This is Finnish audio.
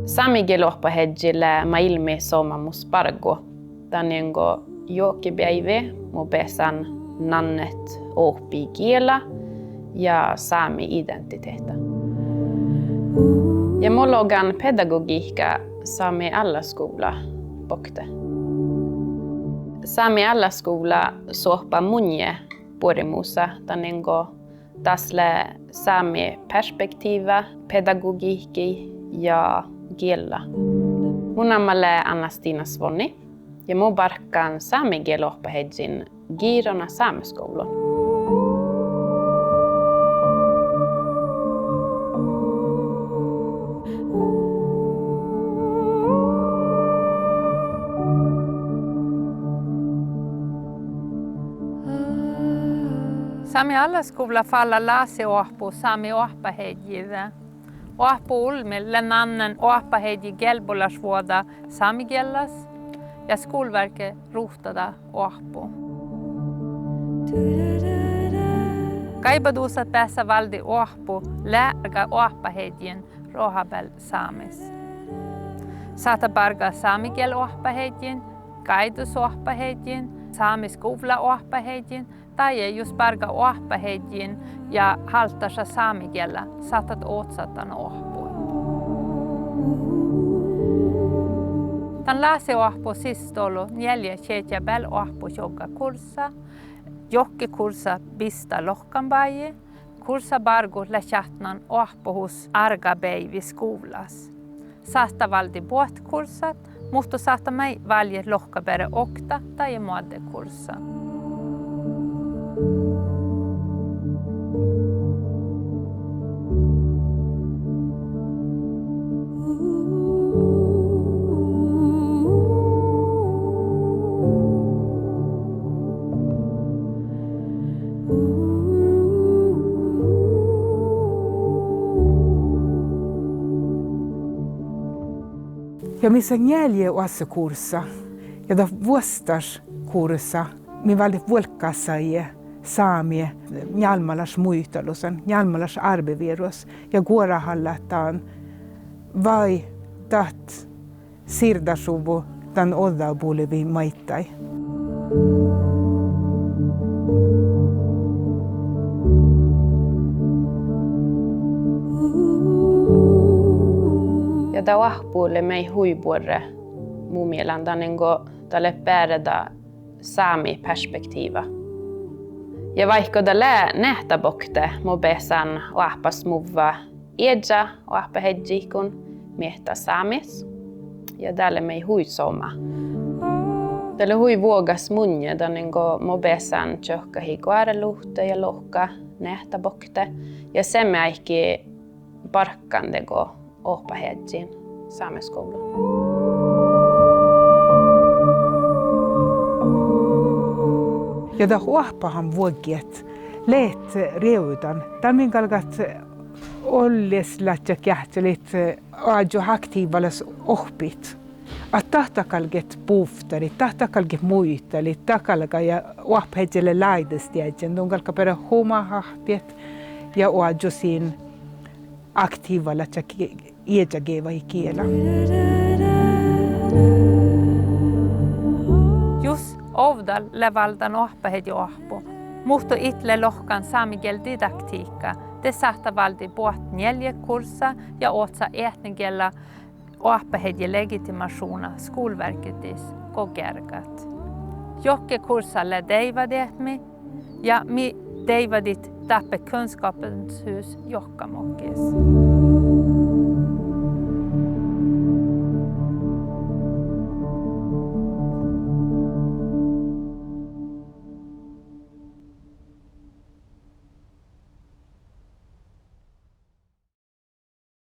Saamikielopahedjille maailmi soomamus pargo. Tanengo jokipäivä mubesan nannet oppi kiela ja saami-identiteetä. Ja mologan pedagogiikka Saami Allaskola bokte. Saami Allaskola sohpa munje porimusa tanengo tasle saami perspektiiva, pedagogiikki ja kiela. Mun ammalle Anna-Stina Svonni ja mun barkan saamikielopahedjin Giirona Saameskoulun. Saami Allaskola falla laasi ohpu saami ohpahedjive. Ohpu ulmille nannen ohpahedji gelbolasvuoda saamikiellas ja skolverket ruhtada ohpu. Kaibadusa päässä valdi ohpu lärga ohpahedjin rohabel saamis. Saata barga saamikiel ohpahedjin, kaidus ohpahedjin, saamiskoula ohpahedjin tai just barga ohpahedjin ja haltasa saamikielä saatat otsatan ohpuun. Tän laasi ohpu sistolu 4 bel ohpu jogga kurssa, jokki kurssa bista lohkanbaji, kurssa bargu lähtjatnan ohpuhus arga beivi skoulas. Saata valdi båtkursat, mutta saata mei valje lohkabere okta tai muodde kurssa. Ja missä jälje oassa kurssa, ja da vuostas kurssa, mi valdi vuolkassa ja saamie njalmalas muistelusan, njalmalas arbevirus, ja kuorahallataan vai taht sirdasuvu tan oddaupulevi maittai. Ja tämä ahpuille mei huipuorre mun mielen tanengo tälle päädä saami perspektiiva. Ja vaikka tälle nähtä bokte mobesan ahpas muva edja ahpa hedjikun miehtä saamis. Ja tälle mei huisoma. Tälle hui vuogas munje tanengo mobesan tjökkahi kuareluhte ja lohka nähtä bokte. Ja se mäikki parkkandego ohpahedjin Saameskoulun. Ja da ohpahan vuogiet leet reudan. Tämän kalkat olles ja kähtelit ajo aktiivalas ohpit. Att tahtakalget puuftarit, tahtakalget muittalit, takalga ja ohpahedjille laidestiedjen. Don kalka perä homahahtiet ja ajo siin aktiivalat ja iäjägeva i kiela. Just ovdal levaldan ohpahedji ohpu. Muhtu itle lohkan saamikiel didaktiikka. Te saata valdi puhat 4 kurssa ja otsa etnikielä ohpahedji legitimationa skolverketis kogergat. Jokke kurssalle deivadetmi ja mi deivadit tappe kunskapens hus Jokkamokis.